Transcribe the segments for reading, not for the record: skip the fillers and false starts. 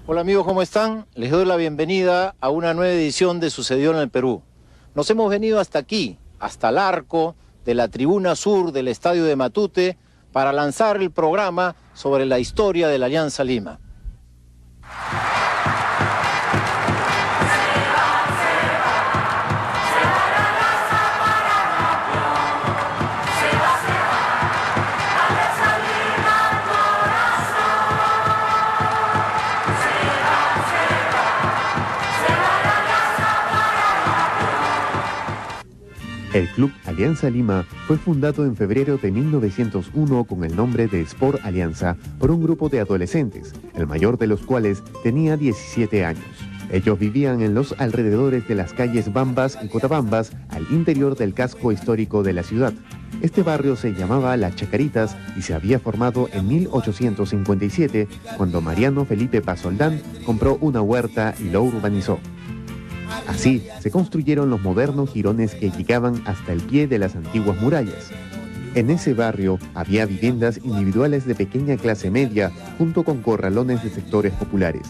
Hola amigos, ¿cómo están? Les doy la bienvenida a una nueva edición de Sucedió en el Perú. Nos hemos venido hasta aquí, hasta el arco de la tribuna sur del Estadio de Matute, para lanzar el programa sobre la historia de la Alianza Lima. El Club Alianza Lima fue fundado en febrero de 1901 con el nombre de Sport Alianza por un grupo de adolescentes, el mayor de los cuales tenía 17 años. Ellos vivían en los alrededores de las calles Bambas y Cotabambas, al interior del casco histórico de la ciudad. Este barrio se llamaba Las Chacaritas y se había formado en 1857, cuando Mariano Felipe Pasoldán compró una huerta y lo urbanizó. Así se construyeron los modernos jirones que llegaban hasta el pie de las antiguas murallas. En ese barrio había viviendas individuales de pequeña clase media junto con corralones de sectores populares,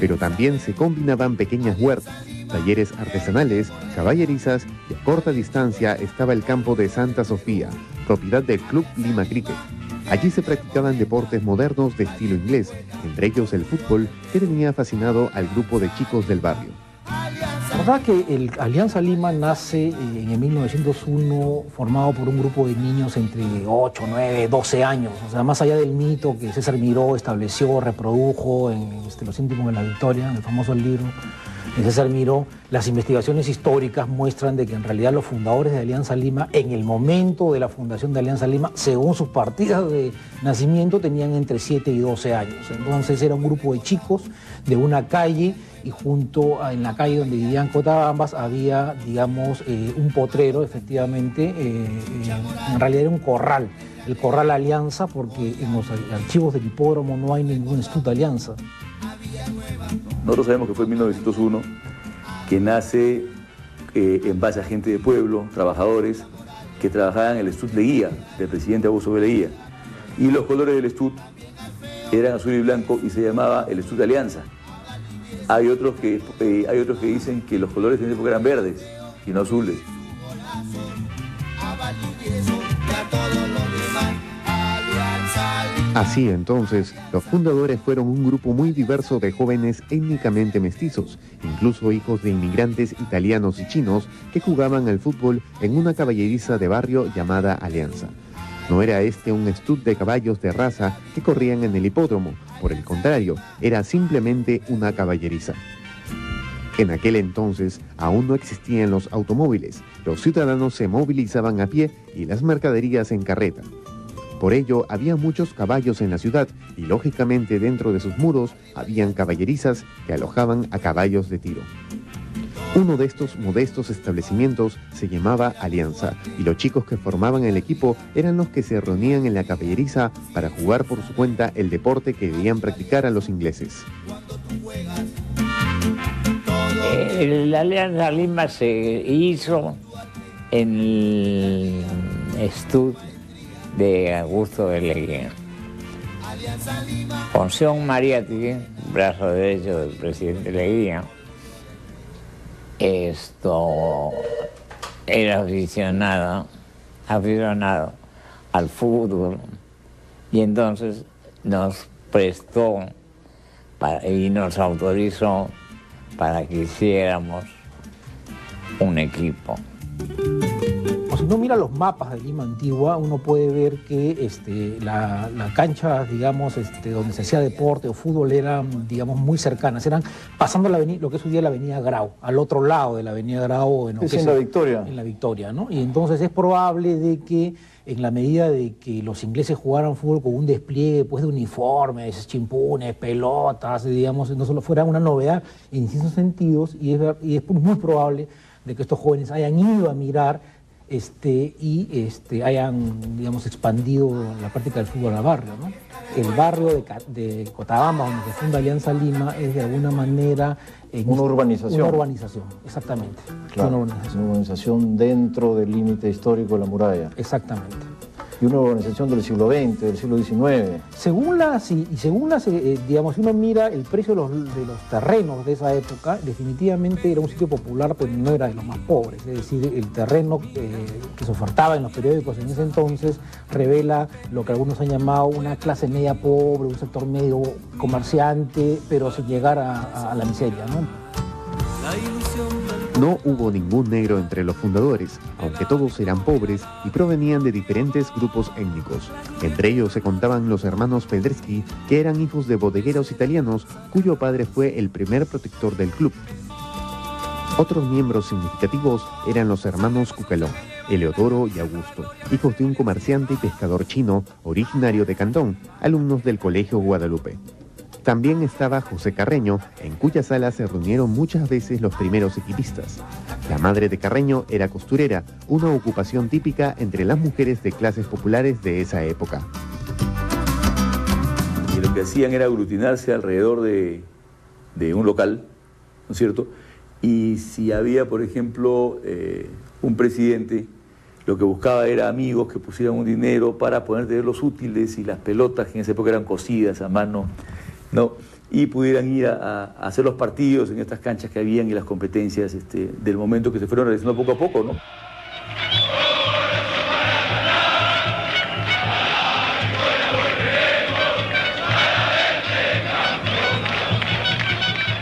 pero también se combinaban pequeñas huertas, talleres artesanales, caballerizas y a corta distancia estaba el campo de Santa Sofía, propiedad del Club Lima Cricket. Allí se practicaban deportes modernos de estilo inglés, entre ellos el fútbol, que tenía fascinado al grupo de chicos del barrio. La verdad que el Alianza Lima nace en el 1901 formado por un grupo de niños entre 8, 9, 12 años. O sea, más allá del mito que César Miró estableció, reprodujo en Los íntimos de la Victoria, en el famoso libro de César Miró, las investigaciones históricas muestran de que en realidad los fundadores de Alianza Lima, en el momento de la fundación de Alianza Lima, según sus partidas de nacimiento, tenían entre 7 y 12 años. Entonces era un grupo de chicos de una calle, y junto en la calle donde vivían Cotabambas había, digamos, un potrero, efectivamente, en realidad era un corral, el Corral Alianza, porque en los archivos del hipódromo no hay ningún Estut Alianza. Nosotros sabemos que fue en 1901, que nace en base a gente de pueblo, trabajadores, que trabajaban en el Estut Leguía, del presidente Augusto B. Leguía. Y los colores del Estut eran azul y blanco y se llamaba el Estut Alianza. Hay otros que dicen que los colores en esa época eran verdes y no azules. Así entonces, los fundadores fueron un grupo muy diverso de jóvenes étnicamente mestizos, incluso hijos de inmigrantes italianos y chinos que jugaban al fútbol en una caballeriza de barrio llamada Alianza. No era este un Estut de caballos de raza que corrían en el hipódromo, por el contrario, era simplemente una caballeriza. En aquel entonces aún no existían los automóviles, los ciudadanos se movilizaban a pie y las mercaderías en carreta. Por ello, había muchos caballos en la ciudad y lógicamente dentro de sus muros habían caballerizas que alojaban a caballos de tiro. Uno de estos modestos establecimientos se llamaba Alianza y los chicos que formaban el equipo eran los que se reunían en la caballeriza para jugar por su cuenta el deporte que debían practicar a los ingleses. La Alianza Lima se hizo en el Estut de Augusto B. Leguía. Ponción Mariatti, brazo derecho del presidente Leguía, era aficionado al fútbol y entonces nos prestó y nos autorizó para que hiciéramos un equipo. Si uno mira los mapas de Lima antigua, uno puede ver que la cancha, digamos, donde se hacía deporte o fútbol eran, digamos, muy cercanas. Eran pasando la avenida, lo que es hoy día la avenida Grau, al otro lado de la avenida Grau. En la Victoria. En la Victoria, ¿no? Y entonces es probable de que, en la medida de que los ingleses jugaran fútbol con un despliegue pues, de uniformes, chimpunes, pelotas, digamos, no solo fuera una novedad en distintos sentidos, y es muy probable de que estos jóvenes hayan ido a mirar hayan, digamos, expandido la práctica del fútbol al barrio, ¿no? El barrio de Cotabambas, donde se funda Alianza Lima, es de alguna manera... Una urbanización. Una urbanización, exactamente. Claro, una urbanización dentro del límite histórico de la muralla. Exactamente. y una organización del siglo XX, del siglo XIX. Según digamos, si uno mira el precio de los terrenos de esa época, definitivamente era un sitio popular, pero no era de los más pobres. Es decir, el terreno que se ofertaba en los periódicos en ese entonces revela lo que algunos han llamado una clase media pobre, un sector medio comerciante, pero sin llegar a la miseria, ¿no? No hubo ningún negro entre los fundadores, aunque todos eran pobres y provenían de diferentes grupos étnicos. Entre ellos se contaban los hermanos Pedreschi, que eran hijos de bodegueros italianos, cuyo padre fue el primer protector del club. Otros miembros significativos eran los hermanos Cucalón, Eleodoro y Augusto, hijos de un comerciante y pescador chino originario de Cantón, alumnos del Colegio Guadalupe. También estaba José Carreño, en cuya sala se reunieron muchas veces los primeros equipistas. La madre de Carreño era costurera, una ocupación típica entre las mujeres de clases populares de esa época. Y lo que hacían era aglutinarse alrededor de un local, ¿no es cierto? Y si había, por ejemplo, un presidente, lo que buscaba era amigos que pusieran un dinero para poder tener los útiles y las pelotas, que en esa época eran cosidas a mano, ¿no? Y pudieran ir a hacer los partidos en estas canchas que habían y las competencias del momento que se fueron realizando poco a poco, ¿no?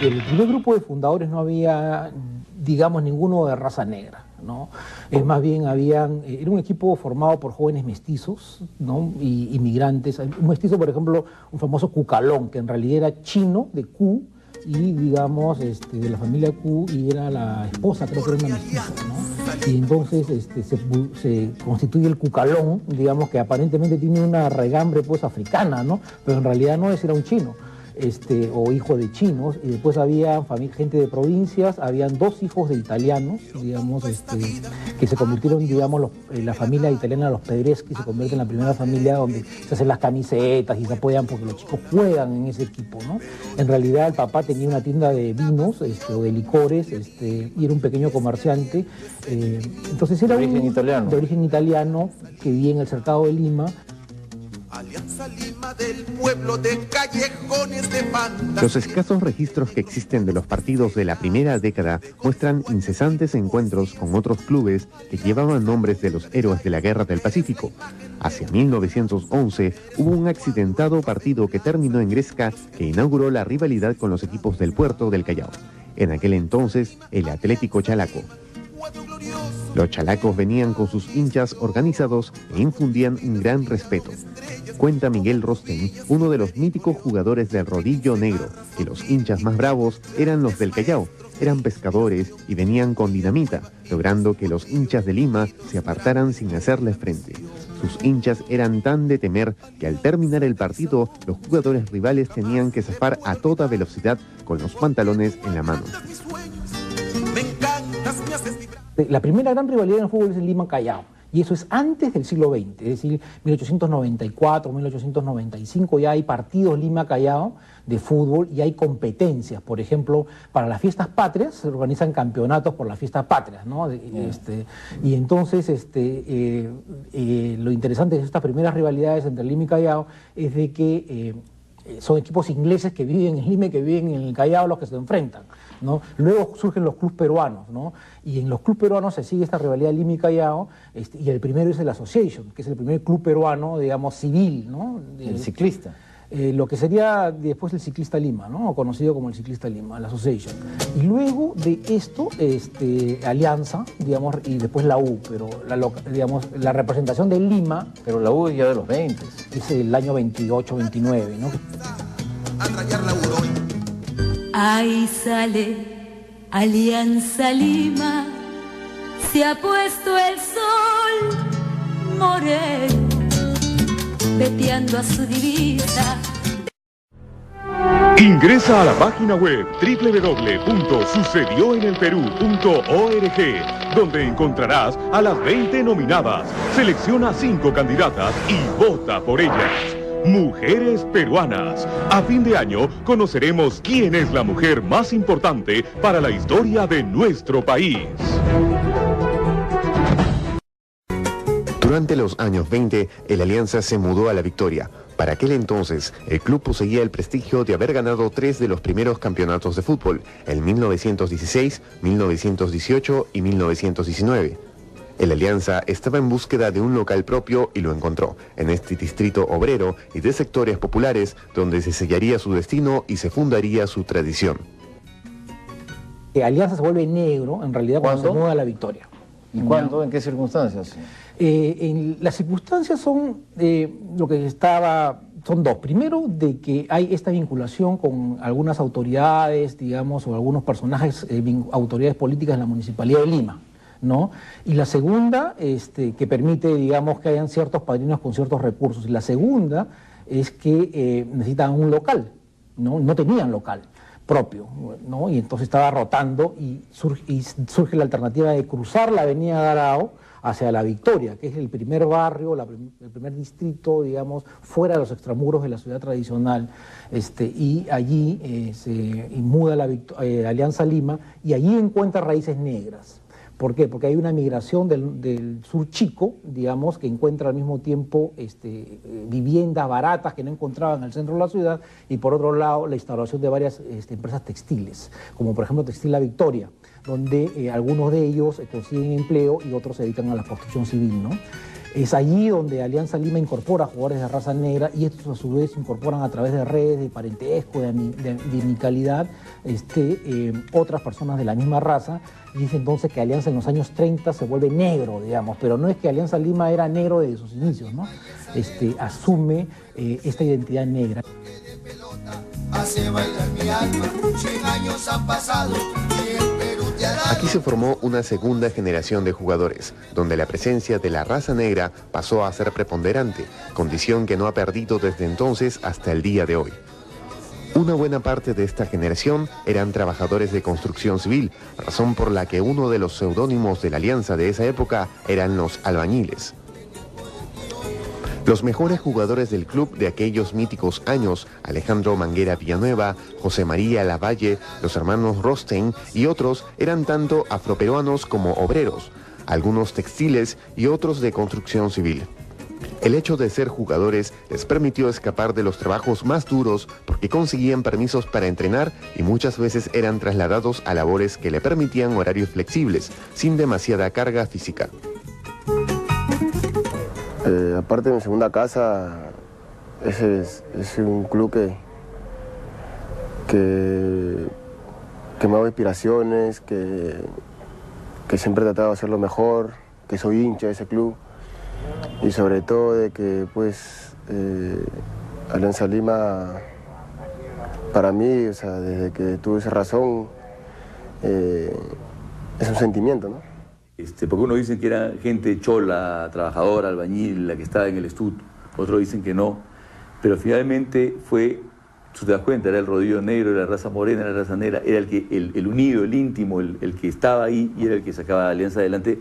El primer grupo de fundadores no había, digamos, ninguno de raza negra, ¿no? Es más bien era un equipo formado por jóvenes mestizos, ¿no? Y inmigrantes. Un mestizo, por ejemplo, un famoso Cucalón, que en realidad era chino, de Cu, y digamos, de la familia Cu, y era la esposa, creo que era una mestiza, ¿no? Y entonces se constituye el Cucalón, digamos, que aparentemente tiene una regambre pues africana, ¿no? Pero en realidad no era un chino. O hijo de chinos, y después había gente de provincias, habían 2 hijos de italianos, digamos, que se convirtieron, digamos, la familia italiana, los Pedreschi, se convierte en la primera familia donde se hacen las camisetas y se apoyan porque los chicos juegan en ese equipo, ¿no? En realidad el papá tenía una tienda de vinos o de licores, y era un pequeño comerciante, entonces era de origen italiano que vivía en el cercado de Lima. Alianza Lima del pueblo de callejones de bandas. Los escasos registros que existen de los partidos de la primera década muestran incesantes encuentros con otros clubes que llevaban nombres de los héroes de la Guerra del Pacífico. Hacia 1911 hubo un accidentado partido que terminó en gresca que inauguró la rivalidad con los equipos del Puerto del Callao. En aquel entonces, el Atlético Chalaco. Los chalacos venían con sus hinchas organizados e infundían un gran respeto. Cuenta Miguel Rosten, uno de los míticos jugadores del Rodillo Negro, que los hinchas más bravos eran los del Callao, eran pescadores y venían con dinamita, logrando que los hinchas de Lima se apartaran sin hacerles frente. Sus hinchas eran tan de temer que al terminar el partido, los jugadores rivales tenían que zafar a toda velocidad con los pantalones en la mano. La primera gran rivalidad en el fútbol es en Lima-Callao, y eso es antes del siglo XX, es decir, 1894, 1895, ya hay partidos Lima-Callao de fútbol y hay competencias. Por ejemplo, para las fiestas patrias se organizan campeonatos por las fiestas patrias, ¿no? Y entonces lo interesante de estas primeras rivalidades entre Lima y Callao es de que son equipos ingleses que viven en Lima y que viven en el Callao los que se enfrentan, ¿no? Luego surgen los clubes peruanos, ¿no? Y en los clubes peruanos se sigue esta rivalidad de Lima y Callao, y el primero es el Association, que es el primer club peruano, digamos, civil, ¿no? El ciclista. Lo que sería después el Ciclista Lima, ¿no? Conocido como el Ciclista Lima, el Association. Y luego de esto, Alianza, digamos, y después la U, pero digamos, la representación de Lima... Pero la U es ya de los 20. Es el año 28, 29, ¿no? Ahí sale Alianza Lima, se ha puesto el sol moreno, veteando a su divisa. Ingresa a la página web www.sucedioenelperú.org, donde encontrarás a las 20 nominadas. Selecciona 5 candidatas y vota por ellas. Mujeres peruanas. A fin de año conoceremos quién es la mujer más importante para la historia de nuestro país. Durante los años 20, el Alianza se mudó a La Victoria. Para aquel entonces, el club poseía el prestigio de haber ganado 3 de los primeros campeonatos de fútbol, en 1916, 1918 y 1919. El Alianza estaba en búsqueda de un local propio y lo encontró, en este distrito obrero y de sectores populares, donde se sellaría su destino y se fundaría su tradición. Alianza se vuelve negro, en realidad, cuando se muda a La Victoria. ¿Y cuándo? ¿En qué circunstancias? Las circunstancias son son dos. Primero, de que hay esta vinculación con algunas autoridades, digamos, o algunos personajes, autoridades políticas de la Municipalidad de Lima, ¿no? Y la segunda, que permite, digamos, que hayan ciertos padrinos con ciertos recursos. Y la segunda es que necesitan un local, ¿no? No tenían local propio, ¿no? Y entonces estaba rotando y surge la alternativa de cruzar la avenida Garao hacia La Victoria, que es el primer barrio, el primer distrito, digamos, fuera de los extramuros de la ciudad tradicional, y allí se muda Alianza Lima, y allí encuentra raíces negras. ¿Por qué? Porque hay una migración del sur chico, digamos, que encuentra al mismo tiempo viviendas baratas que no encontraban en el centro de la ciudad, y por otro lado la instalación de varias empresas textiles, como por ejemplo Textil La Victoria, donde algunos de ellos consiguen empleo y otros se dedican a la construcción civil, ¿no? Es allí donde Alianza Lima incorpora jugadores de raza negra, y estos a su vez incorporan a través de redes de parentesco, de amicalidad, otras personas de la misma raza, y dice entonces que Alianza en los años 30 se vuelve negro, digamos, pero no es que Alianza Lima era negro desde sus inicios, ¿no? Asume esta identidad negra. Aquí se formó una segunda generación de jugadores, donde la presencia de la raza negra pasó a ser preponderante, condición que no ha perdido desde entonces hasta el día de hoy. Una buena parte de esta generación eran trabajadores de construcción civil, razón por la que uno de los seudónimos de la Alianza de esa época eran los albañiles. Los mejores jugadores del club de aquellos míticos años, Alejandro Manguera Villanueva, José María Lavalle, los hermanos Rostein y otros, eran tanto afroperuanos como obreros, algunos textiles y otros de construcción civil. El hecho de ser jugadores les permitió escapar de los trabajos más duros porque conseguían permisos para entrenar y muchas veces eran trasladados a labores que le permitían horarios flexibles, sin demasiada carga física. Aparte de mi segunda casa, es un club que me ha dado inspiraciones, que siempre he tratado de hacerlo mejor, que soy hincha de ese club, y sobre todo de que pues Alianza Lima, para mí, o sea, desde que tuve esa razón, es un sentimiento, ¿no? Porque unos dicen que era gente chola, trabajadora, albañil, la que estaba en el estud, otros dicen que no, pero finalmente fue, tú te das cuenta, era el rodillo negro, era la raza morena, era la raza negra, era el unido, el íntimo, el que estaba ahí y era el que sacaba a Alianza adelante.